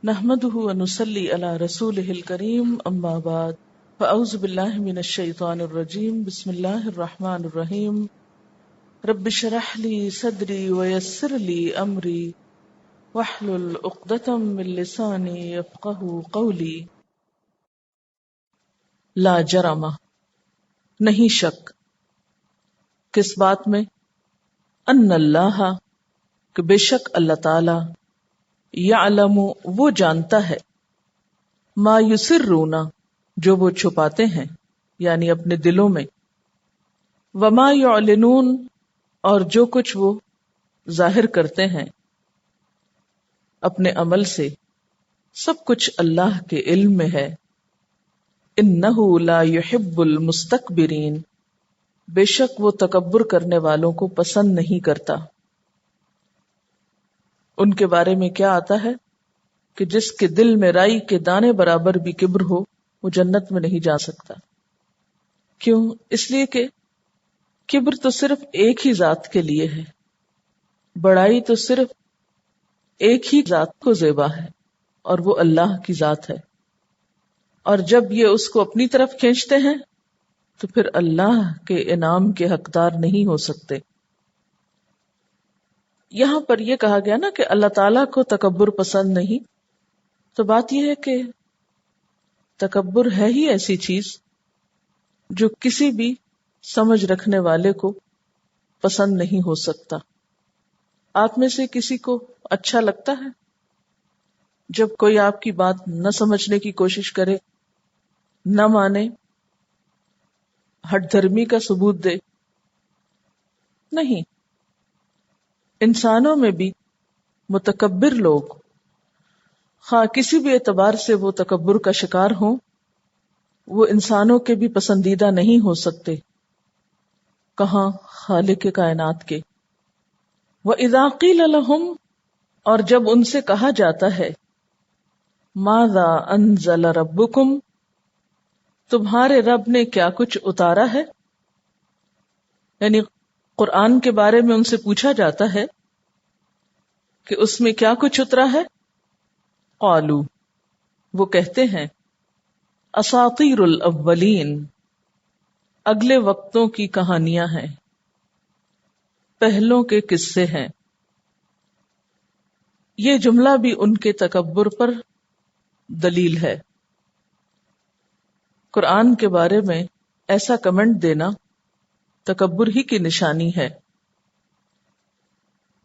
نحمده ونصلي على رسوله الكريم اما بعد فاعوذ بالله من الشيطان الرجيم بسم الله الرحمن الرحيم رب اشرح لي صدري ويسر لي امري واحلل عقدة من لساني يفقهوا قولي. لا جرم، نہیں شک، کس بات میں؟ ان اللہ، کہ بے شک اللہ تعالی، یعلم، وہ جانتا ہے، ما یسرون، جو وہ چھپاتے ہیں یعنی اپنے دلوں میں، وما یعلنون، اور جو کچھ وہ ظاہر کرتے ہیں اپنے عمل سے، سب کچھ اللہ کے علم میں ہے. انہ لا یحب المستکبرین، بے شک وہ تکبر کرنے والوں کو پسند نہیں کرتا. ان کے بارے میں کیا آتا ہے کہ جس کے دل میں رائی کے دانے برابر بھی کبر ہو وہ جنت میں نہیں جا سکتا. کیوں؟ اس لیے کہ کبر تو صرف ایک ہی ذات کے لیے ہے، بڑائی تو صرف ایک ہی ذات کو زیبا ہے اور وہ اللہ کی ذات ہے. اور جب یہ اس کو اپنی طرف کھینچتے ہیں تو پھر اللہ کے انعام کے حقدار نہیں ہو سکتے. یہاں پر یہ کہا گیا نا کہ اللہ تعالیٰ کو تکبر پسند نہیں، تو بات یہ ہے کہ تکبر ہے ہی ایسی چیز جو کسی بھی سمجھ رکھنے والے کو پسند نہیں ہو سکتا. آپ میں سے کسی کو اچھا لگتا ہے جب کوئی آپ کی بات نہ سمجھنے کی کوشش کرے، نہ مانے، ہٹ دھرمی کا ثبوت دے؟ نہیں. انسانوں میں بھی متکبر لوگ، خواہ کسی بھی اعتبار سے وہ تکبر کا شکار ہوں، وہ انسانوں کے بھی پسندیدہ نہیں ہو سکتے، کہاں خالق کائنات کے. وَإِذَا قِيلَ لَهُمْ، اور جب ان سے کہا جاتا ہے، ماذا انزل ربکم، تمہارے رب نے کیا کچھ اتارا ہے، یعنی قرآن کے بارے میں ان سے پوچھا جاتا ہے کہ اس میں کیا کچھ اترا ہے، قالوا، وہ کہتے ہیں، اساطیر الاولین، اگلے وقتوں کی کہانیاں ہیں، پہلوں کے قصے ہیں. یہ جملہ بھی ان کے تکبر پر دلیل ہے. قرآن کے بارے میں ایسا کمنٹ دینا تکبر ہی کی نشانی ہے.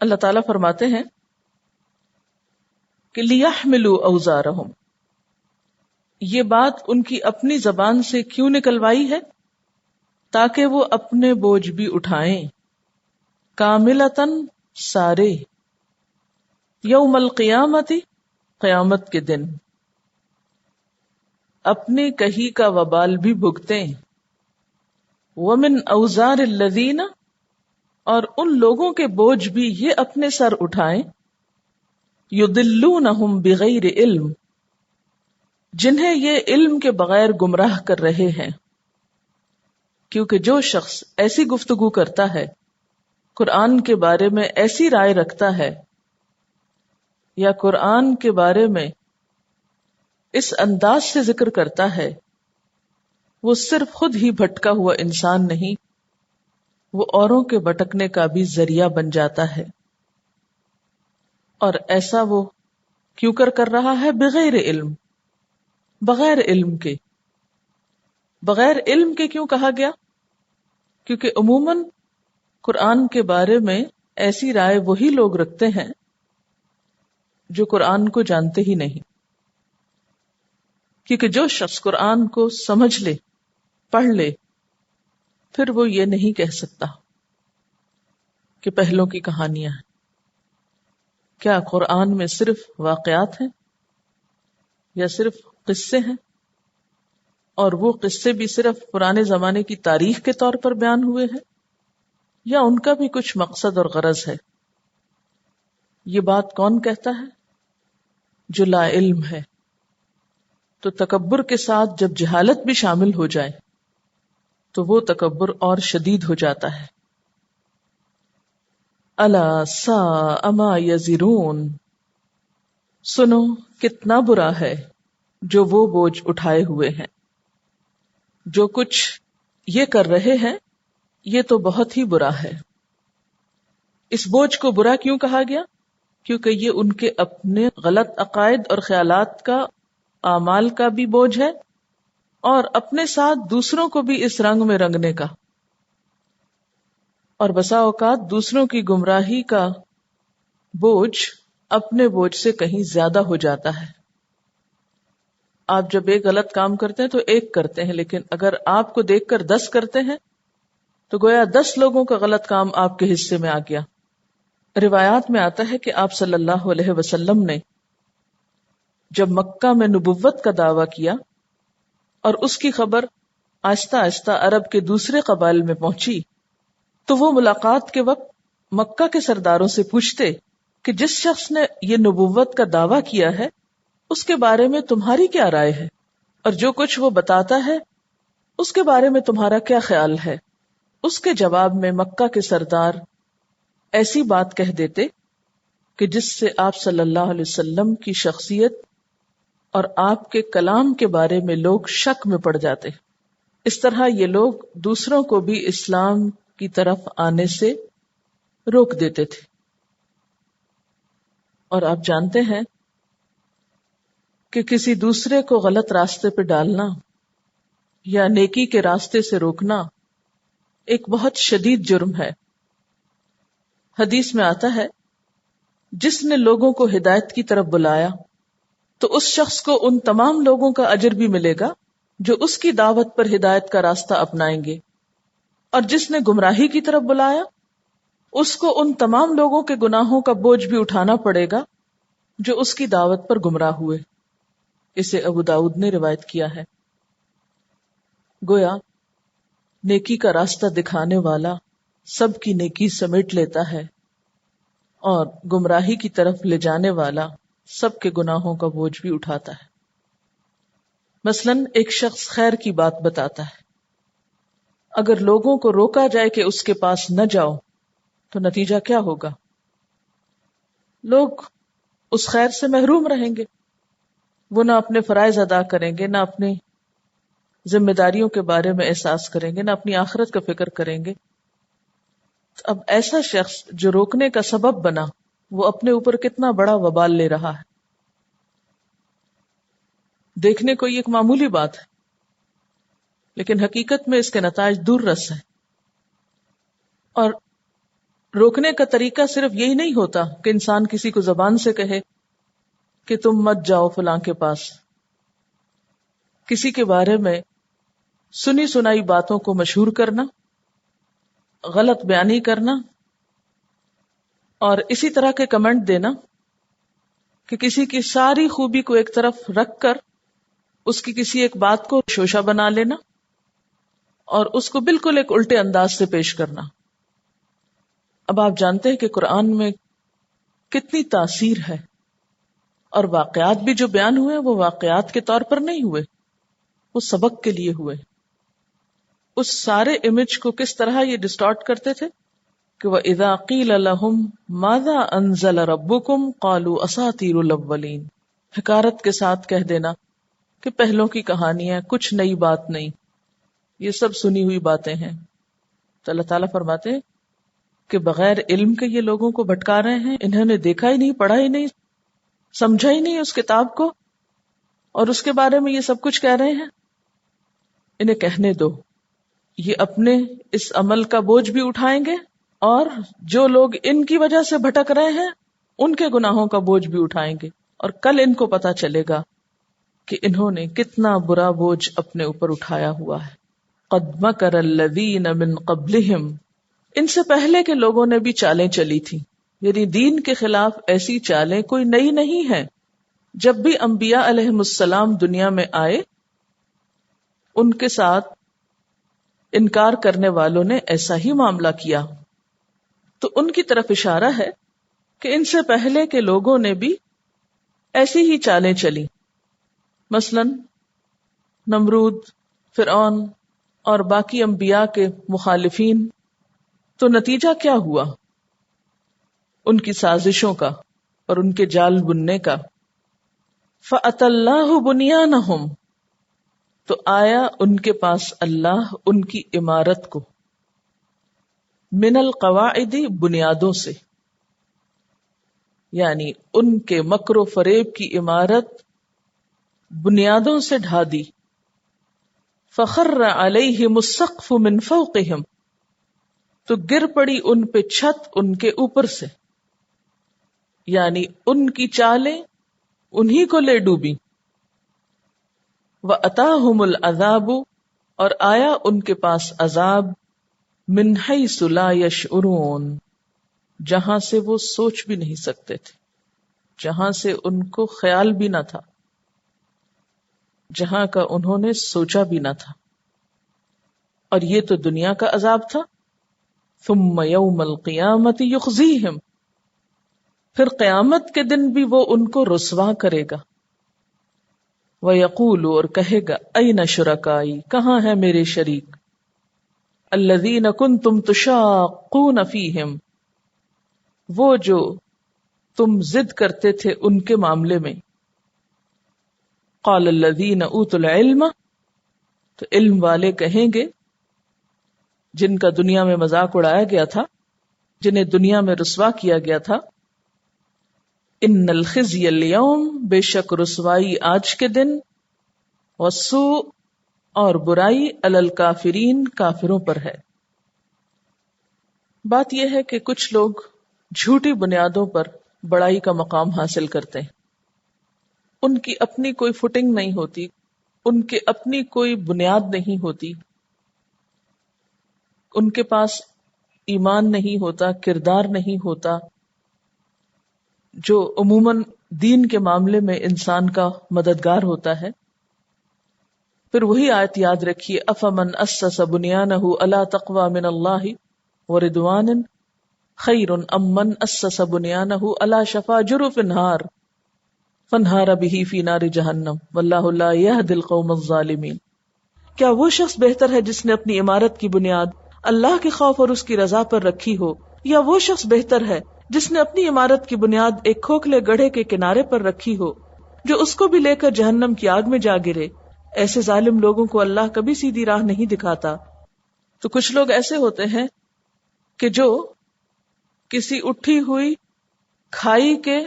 اللہ تعالیٰ فرماتے ہیں کہ لِيَحْمِلُوا أَوْزَارَهُمْ، یہ بات ان کی اپنی زبان سے کیوں نکلوائی ہے؟ تاکہ وہ اپنے بوجھ بھی اٹھائیں، کاملتاً، سارے، یوم القیامت، قیامت کے دن، اپنی کہی کا وبال بھی بھگتیں. وَمِنْ أَوْزَارِ الَّذِينَ، اور ان لوگوں کے بوجھ بھی یہ اپنے سر اٹھائیں، يُضِلُّونَهُمْ بِغَيْرِ علم، جنہیں یہ علم کے بغیر گمراہ کر رہے ہیں. کیونکہ جو شخص ایسی گفتگو کرتا ہے، قرآن کے بارے میں ایسی رائے رکھتا ہے، یا قرآن کے بارے میں اس انداز سے ذکر کرتا ہے، وہ صرف خود ہی بھٹکا ہوا انسان نہیں، وہ اوروں کے بھٹکنے کا بھی ذریعہ بن جاتا ہے. اور ایسا وہ کیوں کر رہا ہے؟ بغیر علم، بغیر علم کے. بغیر علم کے کیوں کہا گیا؟ کیونکہ عموماً قرآن کے بارے میں ایسی رائے وہی لوگ رکھتے ہیں جو قرآن کو جانتے ہی نہیں. کیونکہ جو شخص قرآن کو سمجھ لے، پڑھ لے، پھر وہ یہ نہیں کہہ سکتا کہ پہلوں کی کہانیاں ہیں. کیا قرآن میں صرف واقعات ہیں یا صرف قصے ہیں؟ اور وہ قصے بھی صرف پرانے زمانے کی تاریخ کے طور پر بیان ہوئے ہیں یا ان کا بھی کچھ مقصد اور غرض ہے؟ یہ بات کون کہتا ہے؟ جو لا علم ہے. تو تکبر کے ساتھ جب جہالت بھی شامل ہو جائے تو وہ تکبر اور شدید ہو جاتا ہے. الا ساء ما یزرون، سنو کتنا برا ہے جو وہ بوجھ اٹھائے ہوئے ہیں، جو کچھ یہ کر رہے ہیں یہ تو بہت ہی برا ہے۔ اس بوجھ کو برا کیوں کہا گیا؟ کیونکہ یہ ان کے اپنے غلط عقائد اور خیالات کا، اعمال کا بھی بوجھ ہے، اور اپنے ساتھ دوسروں کو بھی اس رنگ میں رنگنے کا، اور بسا اوقات دوسروں کی گمراہی کا بوجھ اپنے بوجھ سے کہیں زیادہ ہو جاتا ہے۔ آپ جب ایک غلط کام کرتے ہیں تو ایک کرتے ہیں، لیکن اگر آپ کو دیکھ کر 10 کرتے ہیں تو گویا 10 لوگوں کا غلط کام آپ کے حصے میں آ گیا۔ روایات میں آتا ہے کہ آپ صلی اللہ علیہ وسلم نے جب مکہ میں نبوت کا دعویٰ کیا اور اس کی خبر آہستہ آہستہ عرب کے دوسرے قبائل میں پہنچی، تو وہ ملاقات کے وقت مکہ کے سرداروں سے پوچھتے کہ جس شخص نے یہ نبوت کا دعویٰ کیا ہے اس کے بارے میں تمہاری کیا رائے ہے، اور جو کچھ وہ بتاتا ہے اس کے بارے میں تمہارا کیا خیال ہے؟ اس کے جواب میں مکہ کے سردار ایسی بات کہہ دیتے کہ جس سے آپ صلی اللہ علیہ وسلم کی شخصیت اور آپ کے کلام کے بارے میں لوگ شک میں پڑ جاتے۔ اس طرح یہ لوگ دوسروں کو بھی اسلام کی طرف آنے سے روک دیتے تھے۔ اور آپ جانتے ہیں کہ کسی دوسرے کو غلط راستے پہ ڈالنا یا نیکی کے راستے سے روکنا ایک بہت شدید جرم ہے۔ حدیث میں آتا ہے جس نے لوگوں کو ہدایت کی طرف بلایا تو اس شخص کو ان تمام لوگوں کا اجر بھی ملے گا جو اس کی دعوت پر ہدایت کا راستہ اپنائیں گے، اور جس نے گمراہی کی طرف بلایا اس کو ان تمام لوگوں کے گناہوں کا بوجھ بھی اٹھانا پڑے گا جو اس کی دعوت پر گمراہ ہوئے۔ اسے ابو داؤد نے روایت کیا ہے۔ گویا نیکی کا راستہ دکھانے والا سب کی نیکی سمیٹ لیتا ہے، اور گمراہی کی طرف لے جانے والا سب کے گناہوں کا بوجھ بھی اٹھاتا ہے۔ مثلاً ایک شخص خیر کی بات بتاتا ہے، اگر لوگوں کو روکا جائے کہ اس کے پاس نہ جاؤ تو نتیجہ کیا ہوگا؟ لوگ اس خیر سے محروم رہیں گے، وہ نہ اپنے فرائض ادا کریں گے، نہ اپنی ذمہ داریوں کے بارے میں احساس کریں گے، نہ اپنی آخرت کا فکر کریں گے۔ اب ایسا شخص جو روکنے کا سبب بنا وہ اپنے اوپر کتنا بڑا وبال لے رہا ہے۔ دیکھنے کو یہ ایک معمولی بات ہے، لیکن حقیقت میں اس کے نتائج دور رس ہیں۔ اور روکنے کا طریقہ صرف یہی نہیں ہوتا کہ انسان کسی کو زبان سے کہے کہ تم مت جاؤ فلاں کے پاس۔ کسی کے بارے میں سنی سنائی باتوں کو مشہور کرنا، غلط بیانی کرنا، اور اسی طرح کے کمنٹ دینا کہ کسی کی ساری خوبی کو ایک طرف رکھ کر اس کی کسی ایک بات کو شوشہ بنا لینا اور اس کو بالکل ایک الٹے انداز سے پیش کرنا۔ اب آپ جانتے ہیں کہ قرآن میں کتنی تاثیر ہے، اور واقعات بھی جو بیان ہوئے وہ واقعات کے طور پر نہیں ہوئے، وہ سبق کے لیے ہوئے۔ اس سارے امیج کو کس طرح یہ ڈسٹارٹ کرتے تھے کہ وَإِذَا قِيلَ لَهُمْ مَاذَا أَنزَلَ رَبُّكُمْ قَالُوا أَسَاطِيرُ الْأَوَّلِينَ، حقارت کے ساتھ کہہ دینا کہ پہلوں کی کہانی ہے، کچھ نئی بات نہیں، یہ سب سنی ہوئی باتیں ہیں۔ تو اللہ تعالیٰ فرماتے ہیں کہ بغیر علم کے یہ لوگوں کو بھٹکا رہے ہیں، انہوں نے دیکھا ہی نہیں، پڑھا ہی نہیں، سمجھا ہی نہیں اس کتاب کو، اور اس کے بارے میں یہ سب کچھ کہہ رہے ہیں۔ انہیں کہنے دو، یہ اپنے اس عمل کا بوجھ بھی اٹھائیں گے، اور جو لوگ ان کی وجہ سے بھٹک رہے ہیں ان کے گناہوں کا بوجھ بھی اٹھائیں گے، اور کل ان کو پتا چلے گا کہ انہوں نے کتنا برا بوجھ اپنے اوپر اٹھایا ہوا ہے۔ قَدْ مَكَرَ الَّذِينَ مِن قَبْلِهِمْ، ان سے پہلے کے لوگوں نے بھی چالیں چلی تھی، یعنی دین کے خلاف ایسی چالیں کوئی نئی نہیں ہیں۔ جب بھی انبیاء علیہم السلام دنیا میں آئے ان کے ساتھ انکار کرنے والوں نے ایسا ہی معاملہ کیا، تو ان کی طرف اشارہ ہے کہ ان سے پہلے کے لوگوں نے بھی ایسی ہی چالیں چلی، مثلا نمرود، فرعون اور باقی انبیاء کے مخالفین۔ تو نتیجہ کیا ہوا ان کی سازشوں کا اور ان کے جال بننے کا؟ فَأَتَى اللَّهُ بُنْيَانَهُمْ، تو آیا ان کے پاس اللہ ان کی عمارت کو، من القواعد، بنیادوں سے، یعنی ان کے مکر و فریب کی عمارت بنیادوں سے ڈھا دی. فخر علیہم السقف من فوقہم، تو گر پڑی ان پہ چھت ان کے اوپر سے، یعنی ان کی چالیں انہی کو لے ڈوبی. وَأَتَاهُمُ الْعَذَابُ، اور آیا ان کے پاس عذاب، من حیث لا یشعرون، جہاں سے وہ سوچ بھی نہیں سکتے تھے، جہاں سے ان کو خیال بھی نہ تھا، جہاں کا انہوں نے سوچا بھی نہ تھا. اور یہ تو دنیا کا عذاب تھا. ثم یوم القیامت یخزیہم، پھر قیامت کے دن بھی وہ ان کو رسوا کرے گا. وَيَقُولُ، اور کہے گا، أَيْنَ شُرَكَائِي، کہاں ہیں میرے شریک، الَّذِينَ كُنْتُمْ تُشَاقُّونَ فِيهِمْ، وہ جو تم ضد کرتے تھے ان کے معاملے میں. قَالَ الَّذِينَ أُوتُوا الْعِلْمَ، تو علم والے کہیں گے، جن کا دنیا میں مذاق اڑایا گیا تھا، جنہیں دنیا میں رسوا کیا گیا تھا، ان الخزي اليوم، بے شک رسوائی آج کے دن، والسوء، اور برائی، علی الکافرین، کافروں پر ہے. بات یہ ہے کہ کچھ لوگ جھوٹی بنیادوں پر بڑائی کا مقام حاصل کرتے ہیں. ان کی اپنی کوئی فوٹنگ نہیں ہوتی، ان کے اپنی کوئی بنیاد نہیں ہوتی، ان کے پاس ایمان نہیں ہوتا، کردار نہیں ہوتا، جو عموماً دین کے معاملے میں انسان کا مددگار ہوتا ہے. پھر وہی آیت یاد رکھیے، افمن اسس بنیانہ علی تقوی من اللہ ورضوان خیر ام من اسس بنیانہ علی شفا جرف نہار فانہار بہ فی نار جہنم واللہ لا یہدی القوم الظالمین. کیا وہ شخص بہتر ہے جس نے اپنی عمارت کی بنیاد اللہ کے خوف اور اس کی رضا پر رکھی ہو، یا وہ شخص بہتر ہے جس نے اپنی عمارت کی بنیاد ایک کھوکھلے گڑھے کے کنارے پر رکھی ہو، جو اس کو بھی لے کر جہنم کی آگ میں جا گرے؟ ایسے ظالم لوگوں کو اللہ کبھی سیدھی راہ نہیں دکھاتا. تو کچھ لوگ ایسے ہوتے ہیں کہ جو کسی اٹھی ہوئی کھائی کے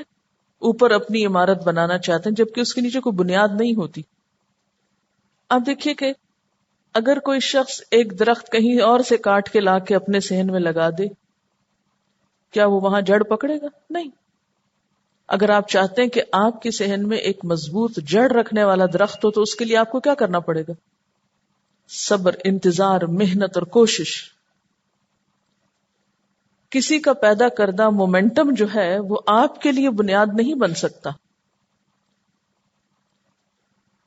اوپر اپنی عمارت بنانا چاہتے ہیں، جبکہ اس کے نیچے کوئی بنیاد نہیں ہوتی. آپ دیکھیے کہ اگر کوئی شخص ایک درخت کہیں اور سے کاٹ کے لا کے اپنے صحن میں لگا دے، کیا وہ وہاں جڑ پکڑے گا؟ نہیں. اگر آپ چاہتے ہیں کہ آپ کے صحن میں ایک مضبوط جڑ رکھنے والا درخت ہو تو اس کے لیے آپ کو کیا کرنا پڑے گا؟ صبر، انتظار، محنت اور کوشش. کسی کا پیدا کردہ مومنٹم جو ہے وہ آپ کے لیے بنیاد نہیں بن سکتا.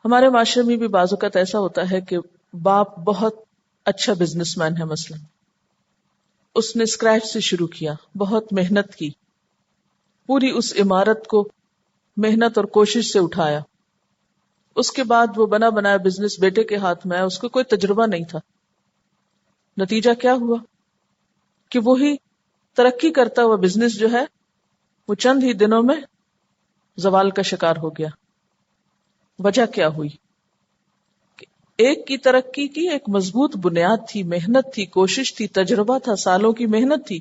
ہمارے معاشرے میں بھی بعض اوقات ایسا ہوتا ہے کہ باپ بہت اچھا بزنس مین ہے، مثلا اس نے اسکریچ سے شروع کیا، بہت محنت کی، پوری اس عمارت کو محنت اور کوشش سے اٹھایا. اس کے بعد وہ بنا بنایا بزنس بیٹے کے ہاتھ میں آیا، اس کو کوئی تجربہ نہیں تھا. نتیجہ کیا ہوا کہ وہی ترقی کرتا ہوا بزنس جو ہے وہ چند ہی دنوں میں زوال کا شکار ہو گیا. وجہ کیا ہوئی؟ ایک کی ترقی کی ایک مضبوط بنیاد تھی، محنت تھی، کوشش تھی، تجربہ تھا، سالوں کی محنت تھی.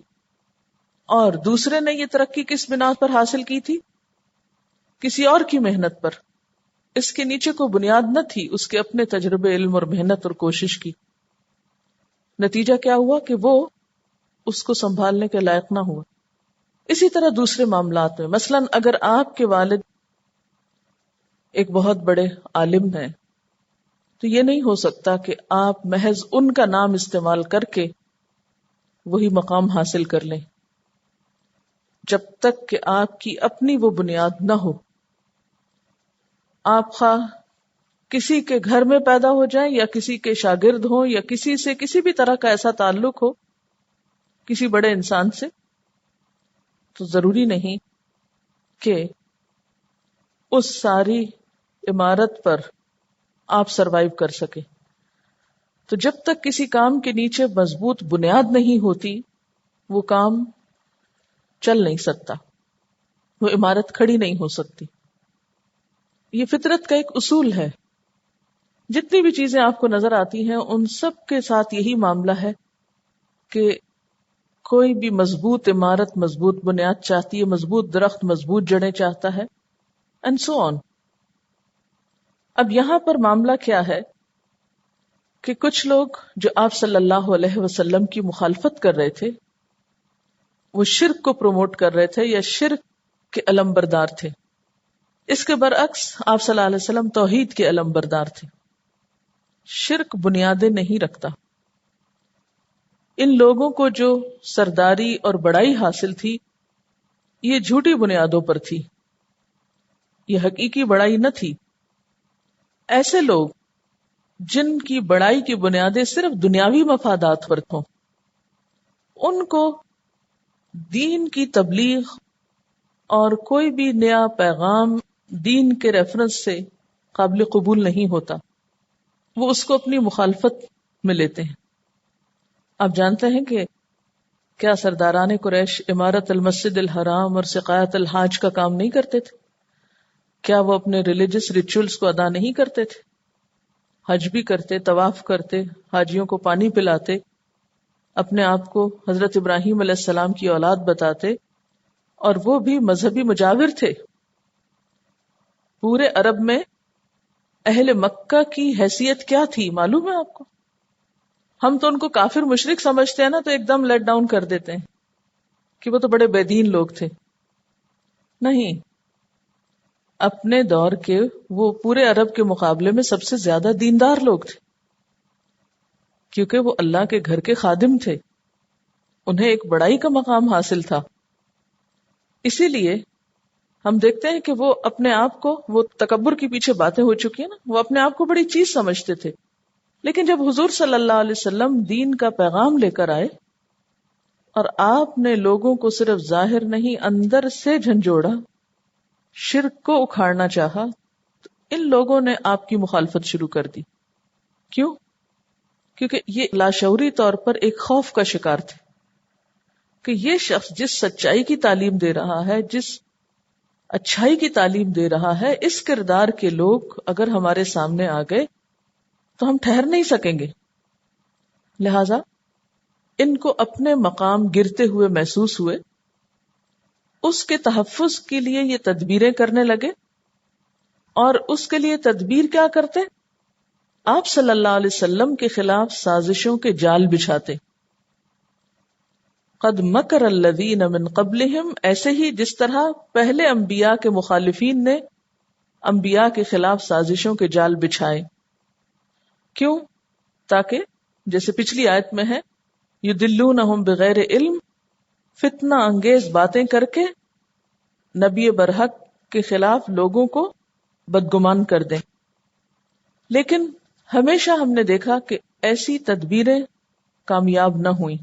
اور دوسرے نے یہ ترقی کس بنا پر حاصل کی تھی؟ کسی اور کی محنت پر. اس کے نیچے کوئی بنیاد نہ تھی، اس کے اپنے تجربے، علم اور محنت اور کوشش کی. نتیجہ کیا ہوا کہ وہ اس کو سنبھالنے کے لائق نہ ہوا. اسی طرح دوسرے معاملات میں، مثلا اگر آپ کے والد ایک بہت بڑے عالم ہیں تو یہ نہیں ہو سکتا کہ آپ محض ان کا نام استعمال کر کے وہی مقام حاصل کر لیں، جب تک کہ آپ کی اپنی وہ بنیاد نہ ہو. آپ خواہ کسی کے گھر میں پیدا ہو جائیں یا کسی کے شاگرد ہوں یا کسی سے کسی بھی طرح کا ایسا تعلق ہو کسی بڑے انسان سے، تو ضروری نہیں کہ اس ساری عمارت پر آپ سروائیو کر سکے. تو جب تک کسی کام کے نیچے مضبوط بنیاد نہیں ہوتی وہ کام چل نہیں سکتا، وہ عمارت کھڑی نہیں ہو سکتی. یہ فطرت کا ایک اصول ہے. جتنی بھی چیزیں آپ کو نظر آتی ہیں ان سب کے ساتھ یہی معاملہ ہے کہ کوئی بھی مضبوط عمارت مضبوط بنیاد چاہتی ہے، مضبوط درخت مضبوط جڑیں چاہتا ہے، اینڈ سو آن. اب یہاں پر معاملہ کیا ہے کہ کچھ لوگ جو آپ صلی اللہ علیہ وسلم کی مخالفت کر رہے تھے، وہ شرک کو پروموٹ کر رہے تھے یا شرک کے علم بردار تھے. اس کے برعکس آپ صلی اللہ علیہ وسلم توحید کے علم بردار تھے. شرک بنیادیں نہیں رکھتا. ان لوگوں کو جو سرداری اور بڑائی حاصل تھی یہ جھوٹی بنیادوں پر تھی، یہ حقیقی بڑائی نہ تھی. ایسے لوگ جن کی بڑائی کی بنیادیں صرف دنیاوی مفادات پر ہوں، ان کو دین کی تبلیغ اور کوئی بھی نیا پیغام دین کے ریفرنس سے قابل قبول نہیں ہوتا. وہ اس کو اپنی مخالفت میں لیتے ہیں. آپ جانتے ہیں کہ کیا سرداران قریش عمارت المسجد الحرام اور سقایت الحاج کا کام نہیں کرتے تھے؟ کیا وہ اپنے ریلیجس ریچولز کو ادا نہیں کرتے تھے؟ حج بھی کرتے، طواف کرتے، حاجیوں کو پانی پلاتے، اپنے آپ کو حضرت ابراہیم علیہ السلام کی اولاد بتاتے، اور وہ بھی مذہبی مجاور تھے. پورے عرب میں اہل مکہ کی حیثیت کیا تھی معلوم ہے آپ کو؟ ہم تو ان کو کافر مشرک سمجھتے ہیں نا، تو ایک دم لیٹ ڈاؤن کر دیتے ہیں کہ وہ تو بڑے بے دین لوگ تھے. نہیں، اپنے دور کے وہ پورے عرب کے مقابلے میں سب سے زیادہ دیندار لوگ تھے، کیونکہ وہ اللہ کے گھر کے خادم تھے. انہیں ایک بڑائی کا مقام حاصل تھا. اسی لیے ہم دیکھتے ہیں کہ وہ اپنے آپ کو، وہ تکبر کے پیچھے باتیں ہو چکی ہیں نا، وہ اپنے آپ کو بڑی چیز سمجھتے تھے. لیکن جب حضور صلی اللہ علیہ وسلم دین کا پیغام لے کر آئے اور آپ نے لوگوں کو صرف ظاہر نہیں اندر سے جھنجھوڑا، شرک کو اکھاڑنا چاہا، تو ان لوگوں نے آپ کی مخالفت شروع کر دی. کیوں؟ کیونکہ یہ لاشعوری طور پر ایک خوف کا شکار تھے کہ یہ شخص جس سچائی کی تعلیم دے رہا ہے، جس اچھائی کی تعلیم دے رہا ہے، اس کردار کے لوگ اگر ہمارے سامنے آ گئے تو ہم ٹھہر نہیں سکیں گے. لہذا ان کو اپنے مقام گرتے ہوئے محسوس ہوئے. اس کے تحفظ کے لیے یہ تدبیریں کرنے لگے. اور اس کے لیے تدبیر کیا کرتے؟ آپ صلی اللہ علیہ وسلم کے خلاف سازشوں کے جال بچھاتے. قد مکر الذین من قبلہم، ایسے ہی جس طرح پہلے انبیاء کے مخالفین نے انبیاء کے خلاف سازشوں کے جال بچھائے. کیوں؟ تاکہ جیسے پچھلی آیت میں ہے، یدلونہم بغیر علم، فتنہ انگیز باتیں کر کے نبی برحق کے خلاف لوگوں کو بدگمان کر دیں. لیکن ہمیشہ ہم نے دیکھا کہ ایسی تدبیریں کامیاب نہ ہوئیں،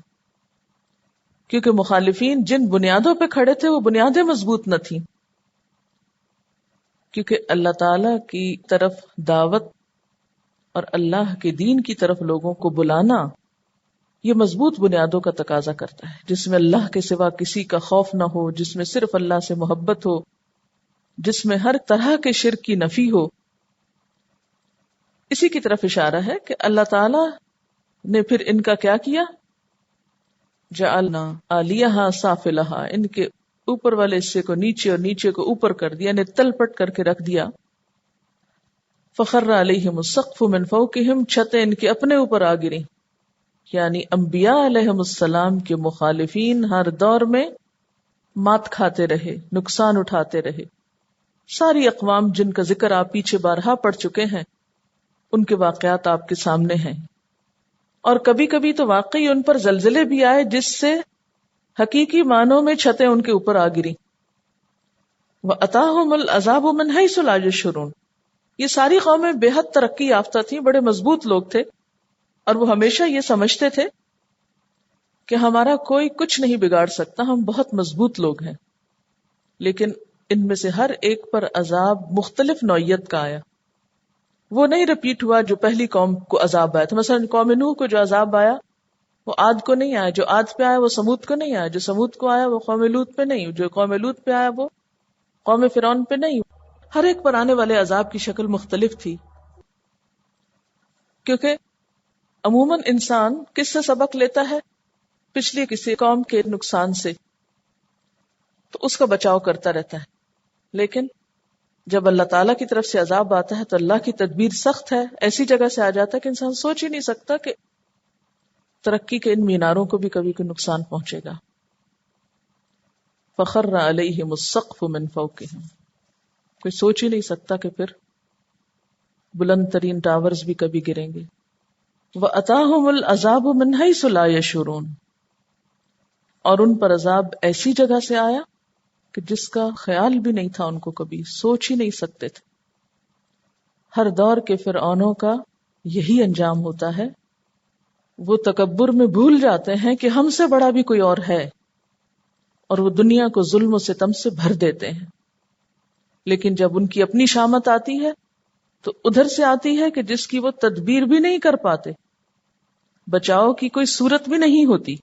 کیونکہ مخالفین جن بنیادوں پہ کھڑے تھے وہ بنیادیں مضبوط نہ تھیں. کیونکہ اللہ تعالی کی طرف دعوت اور اللہ کے دین کی طرف لوگوں کو بلانا یہ مضبوط بنیادوں کا تقاضا کرتا ہے، جس میں اللہ کے سوا کسی کا خوف نہ ہو، جس میں صرف اللہ سے محبت ہو، جس میں ہر طرح کے شرک کی نفی ہو. اسی کی طرف اشارہ ہے کہ اللہ تعالی نے پھر ان کا کیا کیا؟ جعلنا عالیہا سافلہا، ان کے اوپر والے حصے کو نیچے اور نیچے کو اوپر کر دیا، یعنی تل پٹ کر کے رکھ دیا. فخر علیہم السقف من فوقہم، چھتیں ان کے اپنے اوپر آ گریں. یعنی انبیاء علیہم السلام کے مخالفین ہر دور میں مات کھاتے رہے، نقصان اٹھاتے رہے. ساری اقوام جن کا ذکر آپ پیچھے بارہا پڑھ چکے ہیں، ان کے واقعات آپ کے سامنے ہیں. اور کبھی کبھی تو واقعی ان پر زلزلے بھی آئے جس سے حقیقی معنوں میں چھتیں ان کے اوپر آ گری. وَأَتَاهُمُ الْعَذَابُ مِنْ حَيْثُ لَا يَشْعُرُونَ. یہ ساری قومیں بے حد ترقی یافتہ تھیں، بڑے مضبوط لوگ تھے، اور وہ ہمیشہ یہ سمجھتے تھے کہ ہمارا کوئی کچھ نہیں بگاڑ سکتا، ہم بہت مضبوط لوگ ہیں. لیکن ان میں سے ہر ایک پر عذاب مختلف نوعیت کا آیا. وہ نہیں رپیٹ ہوا جو پہلی قوم کو عذاب آیا تھا. مثلا قوم نوح کو جو عذاب آیا وہ عاد کو نہیں آیا، جو عاد پہ آیا وہ سمود کو نہیں آیا، جو سمود کو آیا وہ قوم لوط پہ نہیں، جو قوم لوط پہ آیا وہ قوم فرعون پہ نہیں. ہر ایک پر آنے والے عذاب کی شکل مختلف تھی، کیونکہ عموماً انسان کس سے سبق لیتا ہے؟ پچھلی کسی قوم کے نقصان سے، تو اس کا بچاؤ کرتا رہتا ہے. لیکن جب اللہ تعالیٰ کی طرف سے عذاب آتا ہے تو اللہ کی تدبیر سخت ہے، ایسی جگہ سے آ جاتا ہے کہ انسان سوچ ہی نہیں سکتا کہ ترقی کے ان میناروں کو بھی کبھی کوئی نقصان پہنچے گا. فخر علیہم السقف من فوقہم، کوئی سوچ ہی نہیں سکتا کہ پھر بلند ترین ٹاورز بھی کبھی گریں گے. وَأَتَاهُمُ الْعَذَابُ مِنْ حَيْثُ لَا يَشْعُرُونَ، اور ان پر عذاب ایسی جگہ سے آیا کہ جس کا خیال بھی نہیں تھا ان کو، کبھی سوچ ہی نہیں سکتے تھے. ہر دور کے فرعونوں کا یہی انجام ہوتا ہے، وہ تکبر میں بھول جاتے ہیں کہ ہم سے بڑا بھی کوئی اور ہے، اور وہ دنیا کو ظلم و ستم سے بھر دیتے ہیں. لیکن جب ان کی اپنی شامت آتی ہے تو ادھر سے آتی ہے کہ جس کی وہ تدبیر بھی نہیں کر پاتے، بچاؤ کی کوئی صورت بھی نہیں ہوتی.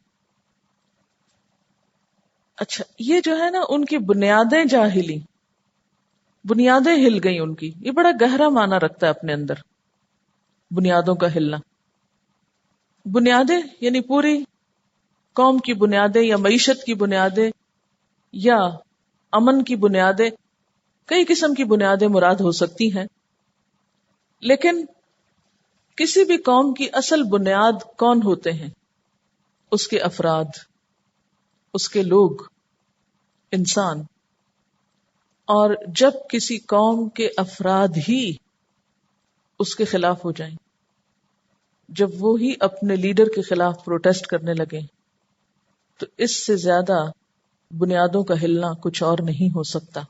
اچھا، یہ جو ہے نا ان کی بنیادیں جاہلی، بنیادیں ہل گئی ان کی، یہ بڑا گہرا معنی رکھتا ہے اپنے اندر، بنیادوں کا ہلنا. بنیادیں یعنی پوری قوم کی بنیادیں، یا معیشت کی بنیادیں، یا امن کی بنیادیں، کئی قسم کی بنیادیں مراد ہو سکتی ہیں. لیکن کسی بھی قوم کی اصل بنیاد کون ہوتے ہیں؟ اس کے افراد، اس کے لوگ، انسان. اور جب کسی قوم کے افراد ہی اس کے خلاف ہو جائیں، جب وہ ہی اپنے لیڈر کے خلاف پروٹیسٹ کرنے لگیں، تو اس سے زیادہ بنیادوں کا ہلنا کچھ اور نہیں ہو سکتا.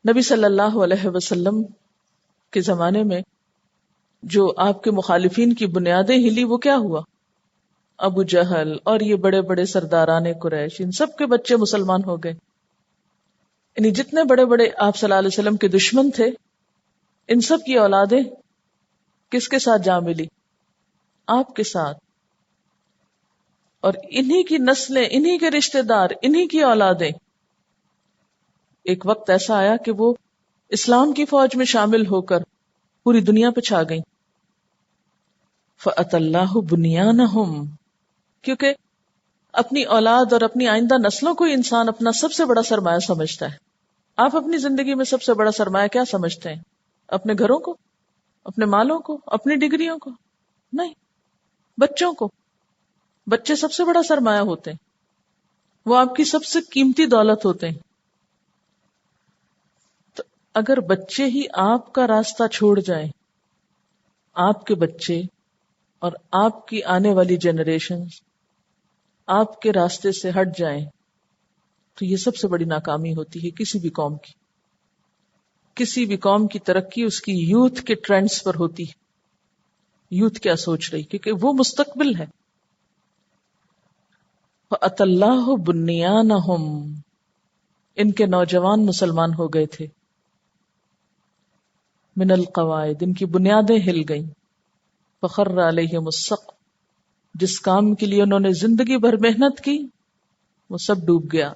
نبی صلی اللہ علیہ وسلم کے زمانے میں جو آپ کے مخالفین کی بنیادیں ہلی، وہ کیا ہوا؟ ابو جہل اور یہ بڑے بڑے سرداران قریش، ان سب کے بچے مسلمان ہو گئے. یعنی جتنے بڑے بڑے آپ صلی اللہ علیہ وسلم کے دشمن تھے، ان سب کی اولادیں کس کے ساتھ جا ملی؟ آپ کے ساتھ. اور انہی کی نسلیں، انہی کے رشتہ دار، انہی کی اولادیں ایک وقت ایسا آیا کہ وہ اسلام کی فوج میں شامل ہو کر پوری دنیا پہ چھا گئیں. فَأَتَى اللَّهُ بُنْيَانَهُمْ، کیونکہ اپنی اولاد اور اپنی آئندہ نسلوں کو انسان اپنا سب سے بڑا سرمایہ سمجھتا ہے. آپ اپنی زندگی میں سب سے بڑا سرمایہ کیا سمجھتے ہیں؟ اپنے گھروں کو، اپنے مالوں کو، اپنی ڈگریوں کو؟ نہیں، بچوں کو. بچے سب سے بڑا سرمایہ ہوتے ہیں، وہ آپ کی سب سے قیمتی دولت ہوتے ہیں. تو اگر بچے ہی آپ کا راستہ چھوڑ جائیں، آپ کے بچے اور آپ کی آنے والی جنریشن آپ کے راستے سے ہٹ جائیں، تو یہ سب سے بڑی ناکامی ہوتی ہے کسی بھی قوم کی. کسی بھی قوم کی ترقی اس کی یوتھ کے ٹرینڈز پر ہوتی ہے. یوتھ کیا سوچ رہی، کیونکہ وہ مستقبل ہے. فَأَتَى اللَّهُ بُنْيَانَهُمْ، ان کے نوجوان مسلمان ہو گئے تھے. من القواعد، ان کی بنیادیں ہل گئیں. فخر علیہم السقف، جس کام کے لیے انہوں نے زندگی بھر محنت کی وہ سب ڈوب گیا.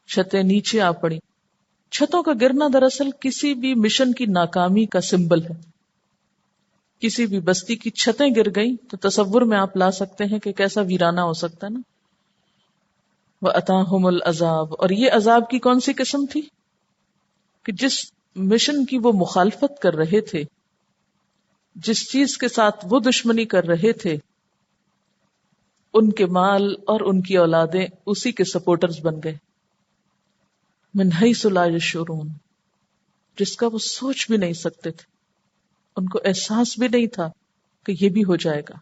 چھتیں نیچے آ پڑی. چھتوں کا گرنا دراصل کسی بھی مشن کی ناکامی کا سمبل ہے. کسی بھی بستی کی چھتیں گر گئیں تو تصور میں آپ لا سکتے ہیں کہ کیسا ویرانہ ہو سکتا ہے نا. وَأَتَاهُمُ الْعَذَابُ، اور یہ عذاب کی کون سی قسم تھی؟ کہ جس مشن کی وہ مخالفت کر رہے تھے، جس چیز کے ساتھ وہ دشمنی کر رہے تھے، ان کے مال اور ان کی اولادیں اسی کے سپورٹرز بن گئے. من حیث لا یشعرون، جس کا وہ سوچ بھی نہیں سکتے تھے، ان کو احساس بھی نہیں تھا کہ یہ بھی ہو جائے گا.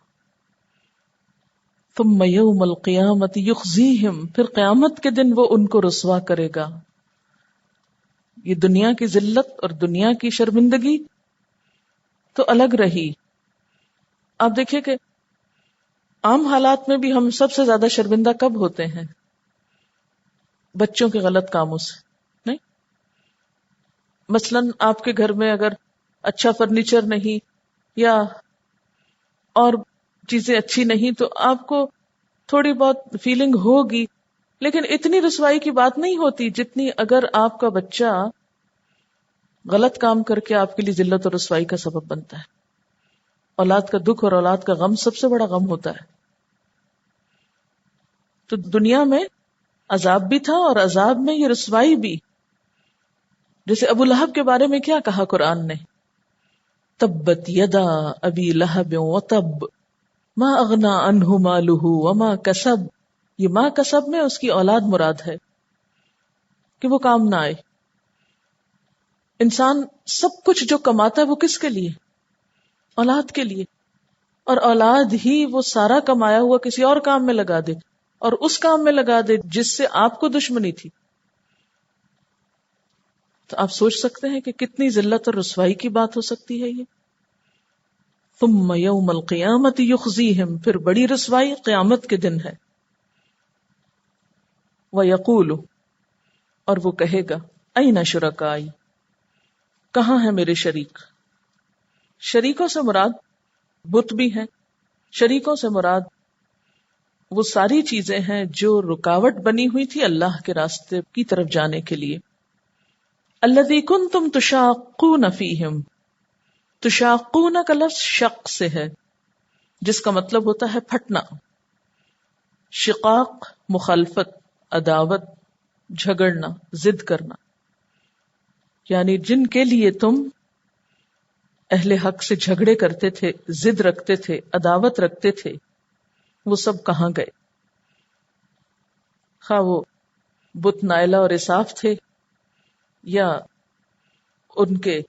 ثم یوم القیامت یخزیہم، پھر قیامت کے دن وہ ان کو رسوا کرے گا. یہ دنیا کی ذلت اور دنیا کی شرمندگی تو الگ رہی. آپ دیکھیے کہ عام حالات میں بھی ہم سب سے زیادہ شرمندہ کب ہوتے ہیں؟ بچوں کے غلط کاموں سے. نہیں، مثلاً آپ کے گھر میں اگر اچھا فرنیچر نہیں یا اور چیزیں اچھی نہیں تو آپ کو تھوڑی بہت فیلنگ ہوگی، لیکن اتنی رسوائی کی بات نہیں ہوتی جتنی اگر آپ کا بچہ غلط کام کر کے آپ کے لیے ذلت اور رسوائی کا سبب بنتا ہے. اولاد کا دکھ اور اولاد کا غم سب سے بڑا غم ہوتا ہے. تو دنیا میں عذاب بھی تھا اور عذاب میں یہ رسوائی بھی. جیسے ابو لہب کے بارے میں کیا کہا قرآن نے؟ تبت یدا ابی لہب وتب ما اغنا عنہ مالہ وما کسب. یہ ما کسب میں اس کی اولاد مراد ہے کہ وہ کام نہ آئے. انسان سب کچھ جو کماتا ہے وہ کس کے لیے؟ اولاد کے لیے. اور اولاد ہی وہ سارا کمایا ہوا کسی اور کام میں لگا دے اور اس کام میں لگا دے جس سے آپ کو دشمنی تھی. تو آپ سوچ سکتے ہیں کہ کتنی ذلت اور رسوائی کی بات ہو سکتی ہے یہ. ثم یوم القیامت یخزیہم، پھر بڑی رسوائی قیامت کے دن ہے. وَيَقُولُ، اور وہ کہے گا، اَيْنَ شُرَكَائِي، کہاں ہے میرے شریک. شریکوں سے مراد بت بھی ہیں. شریکوں سے مراد وہ ساری چیزیں ہیں جو رکاوٹ بنی ہوئی تھی اللہ کے راستے کی طرف جانے کے لیے. الذی کنتم تشاقون فیہم، تشاقون کا لفظ شق سے ہے جس کا مطلب ہوتا ہے پھٹنا. شقاق مخالفت، عداوت، جھگڑنا، ضد کرنا. یعنی جن کے لیے تم اہل حق سے جھگڑے کرتے تھے، ضد رکھتے تھے، عداوت رکھتے تھے، وہ سب کہاں گئے. خواہ وہ بت نائلہ اور اساف تھے یا ان کے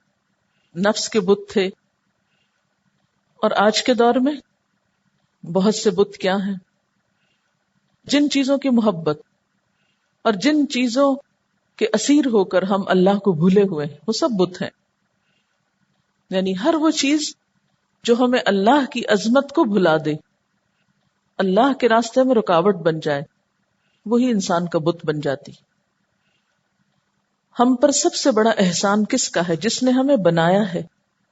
نفس کے بت تھے. اور آج کے دور میں بہت سے بت کیا ہیں؟ جن چیزوں کی محبت اور جن چیزوں کے اسیر ہو کر ہم اللہ کو بھولے ہوئے ہیں وہ سب بت ہیں. یعنی ہر وہ چیز جو ہمیں اللہ کی عظمت کو بھلا دے، اللہ کے راستے میں رکاوٹ بن جائے، وہی انسان کا بت بن جاتی. ہم پر سب سے بڑا احسان کس کا ہے؟ جس نے ہمیں بنایا ہے،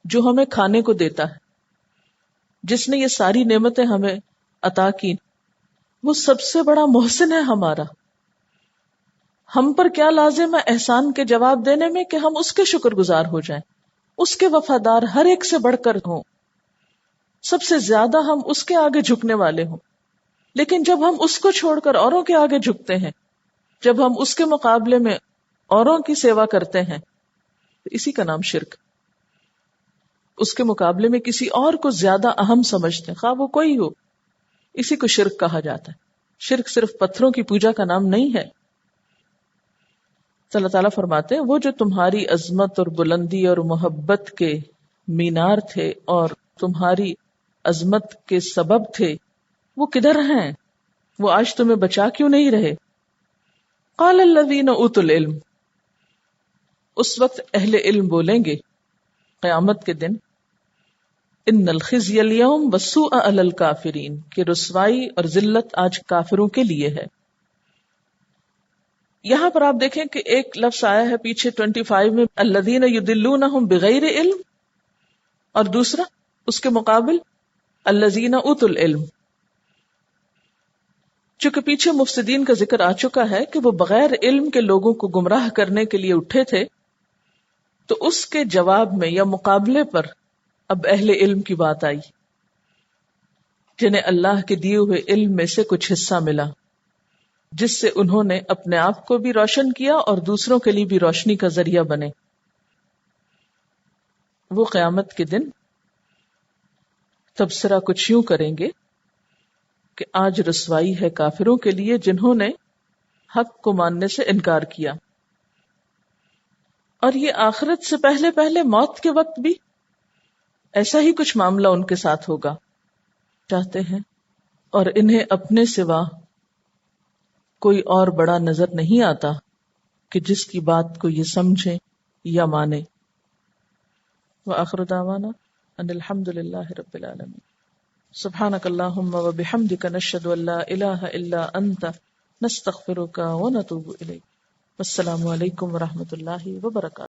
جو ہمیں کھانے کو دیتا ہے، جس نے یہ ساری نعمتیں ہمیں عطا کی. وہ سب سے بڑا محسن ہے ہمارا. ہم پر کیا لازم ہے احسان کے جواب دینے میں کہ ہم اس کے شکر گزار ہو جائیں، اس کے وفادار ہر ایک سے بڑھ کر ہوں، سب سے زیادہ ہم اس کے آگے جھکنے والے ہوں. لیکن جب ہم اس کو چھوڑ کر اوروں کے آگے جھکتے ہیں، جب ہم اس کے مقابلے میں اوروں کی سیوا کرتے ہیں، تو اسی کا نام شرک. اس کے مقابلے میں کسی اور کو زیادہ اہم سمجھتے ہیں، خواہ وہ کوئی ہو، اسی کو شرک کہا جاتا ہے. شرک صرف پتھروں کی پوجا کا نام نہیں ہے. اللہ تعالیٰ فرماتے ہیں وہ جو تمہاری عظمت اور بلندی اور محبت کے مینار تھے اور تمہاری عظمت کے سبب تھے، وہ کدھر ہیں؟ وہ آج تمہیں بچا کیوں نہیں رہے؟ قال الذین اوتوا العلم، اس وقت اہل علم بولیں گے قیامت کے دن، ان الخزی اليوم والسوء علی الکافرین، کہ رسوائی اور ذلت آج کافروں کے لیے ہے. یہاں پر آپ دیکھیں کہ ایک لفظ آیا ہے پیچھے 25 میں، الذین یضلونہم بغیر علم، اور دوسرا اس کے مقابل الذین اوتوا العلم. چونکہ پیچھے مفسدین کا ذکر آ چکا ہے کہ وہ بغیر علم کے لوگوں کو گمراہ کرنے کے لیے اٹھے تھے، تو اس کے جواب میں یا مقابلے پر اب اہل علم کی بات آئی، جنہیں اللہ کے دیے ہوئے علم میں سے کچھ حصہ ملا، جس سے انہوں نے اپنے آپ کو بھی روشن کیا اور دوسروں کے لیے بھی روشنی کا ذریعہ بنے. وہ قیامت کے دن تبصرہ کچھ یوں کریں گے کہ آج رسوائی ہے کافروں کے لیے جنہوں نے حق کو ماننے سے انکار کیا. اور یہ آخرت سے پہلے پہلے موت کے وقت بھی ایسا ہی کچھ معاملہ ان کے ساتھ ہوگا. چاہتے ہیں اور انہیں اپنے سوا کوئی اور بڑا نظر نہیں آتا کہ جس کی بات کو یہ سمجھیں یا مانے. وآخر دعوانا ان الحمد للہ رب العالمین. سبحانک اللہم وبحمدک نشہد ان لا الہ الا انت نستغفرک ونتوب الیک. السلام علیکم ورحمۃ اللہ وبرکاتہ.